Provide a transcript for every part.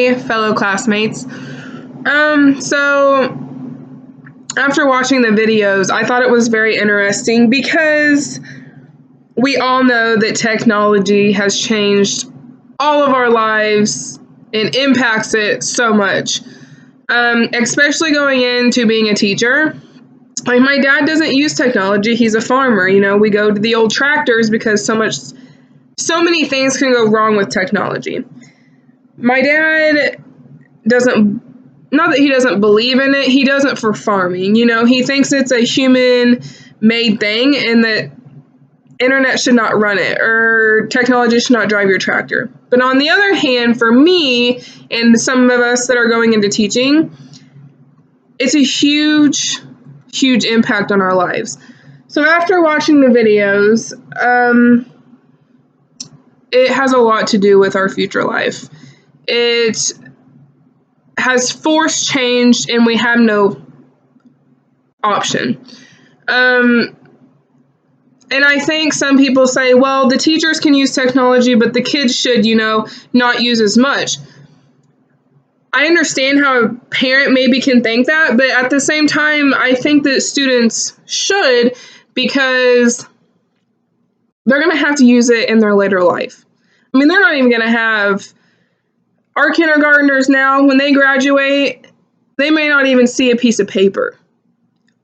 Hey, fellow classmates. So after watching the videos, I thought it was very interesting because we all know that technology has changed all of our lives and impacts it so much, especially going into being a teacher. Like, my dad doesn't use technology. He's a farmer. We go to the old tractors because so many things can go wrong with technology. My dad doesn't, not that he doesn't believe in it, he does it for farming. He thinks it's a human made thing and that internet should not run it or technology should not drive your tractor. But on the other hand, for me and some of us that are going into teaching, it's a huge, huge impact on our lives. So after watching the videos, it has a lot to do with our future life. It has forced change and we have no option. And I think some people say, well, the teachers can use technology, but the kids should, not use as much. I understand how a parent maybe can think that, but at the same time, I think that students should, because they're going to have to use it in their later life. I mean, they're not even going to have, our kindergartners now, when they graduate, they may not even see a piece of paper.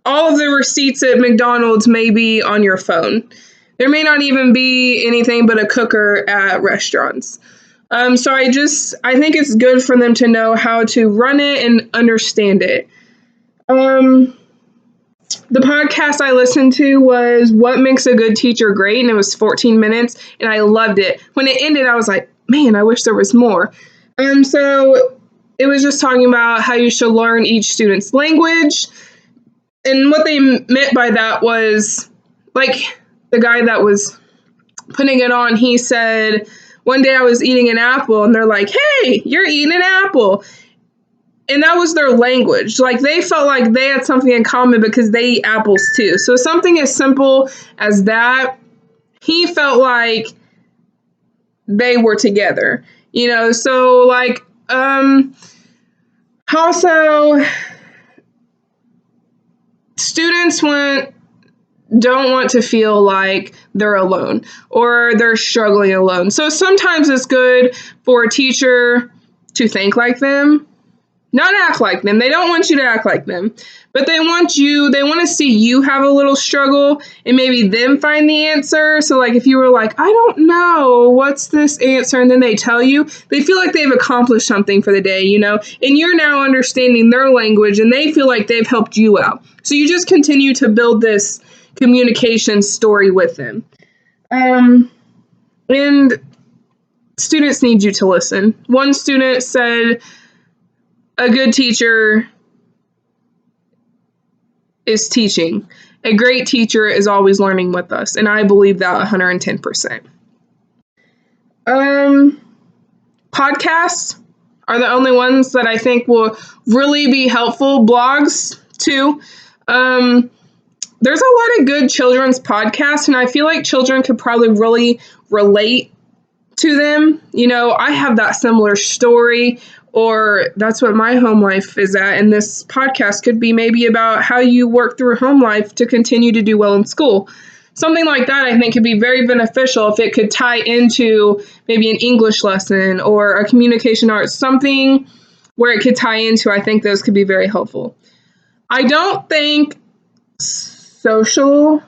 All of the receipts at McDonald's may be on your phone. There may not even be anything but a cooker at restaurants. So I think it's good for them to know how to run it and understand it. The podcast I listened to was What Makes a Good Teacher Great, and it was 14 minutes, and I loved it. When it ended, I was like, man, I wish there was more. So it was just talking about how you should learn each student's language. And what they meant by that was, like, the guy that was putting it on, he said, one day I was eating an apple, and they're like, hey, you're eating an apple. And that was their language. Like, they felt like they had something in common because they eat apples too. So something as simple as that, he felt like they were together. So, like, also, students don't want to feel like they're alone or they're struggling alone. So sometimes it's good for a teacher to think like them, not act like them. They don't want you to act like them, but they want to see you have a little struggle and maybe them find the answer. So, like, if you were like, I don't know, what's this answer? And then they tell you, they feel like they've accomplished something for the day, and you're now understanding their language and they feel like they've helped you out. So you just continue to build this communication story with them. And students need you to listen. One student said, a good teacher is teaching. A great teacher is always learning with us. And I believe that 110%. Podcasts are the only ones that I think will really be helpful. Blogs, too. There's a lot of good children's podcasts, and I feel like children could probably really relate to them. I have that similar story, or that's what my home life is at, and this podcast could be maybe about how you work through home life to continue to do well in school. Something like that I think could be very beneficial if it could tie into maybe an English lesson or a communication arts, something where it could tie into. I think those could be very helpful. I don't think social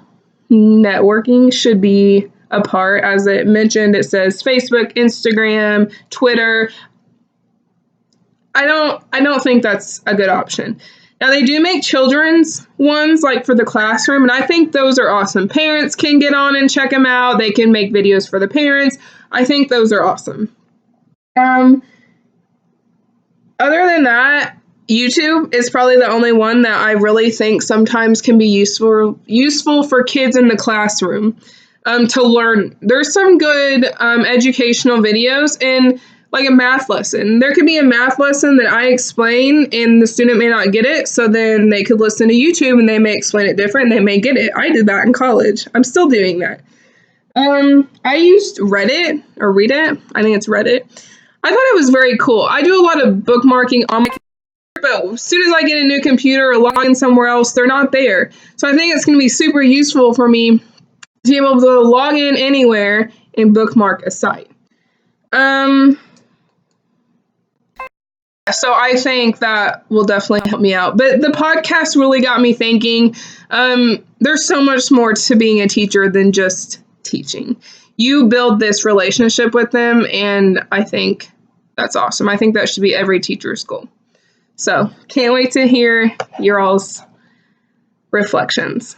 networking should be a part. As it mentioned, it says Facebook, Instagram, Twitter. I don't think that's a good option. Now, they do make children's ones, like for the classroom, and I think those are awesome. Parents can get on and check them out. They can make videos for the parents. I think those are awesome. Other than that, YouTube is probably the only one that I really think sometimes can be useful for kids in the classroom to learn. There's some good educational videos in, like, a math lesson. There could be a math lesson that I explain and the student may not get it, so then they could listen to YouTube and they may explain it different and they may get it. I did that in college. I'm still doing that. I used Reddit, or Reddit. I think it's Reddit. I thought it was very cool. I do a lot of bookmarking on my computer, but as soon as I get a new computer or log in somewhere else, they're not there. So I think it's going to be super useful for me to be able to log in anywhere and bookmark a site. So I think that will definitely help me out. But the podcast really got me thinking. There's so much more to being a teacher than just teaching. You build this relationship with them, and I think that's awesome. I think that should be every teacher's goal. So can't wait to hear your all's reflections.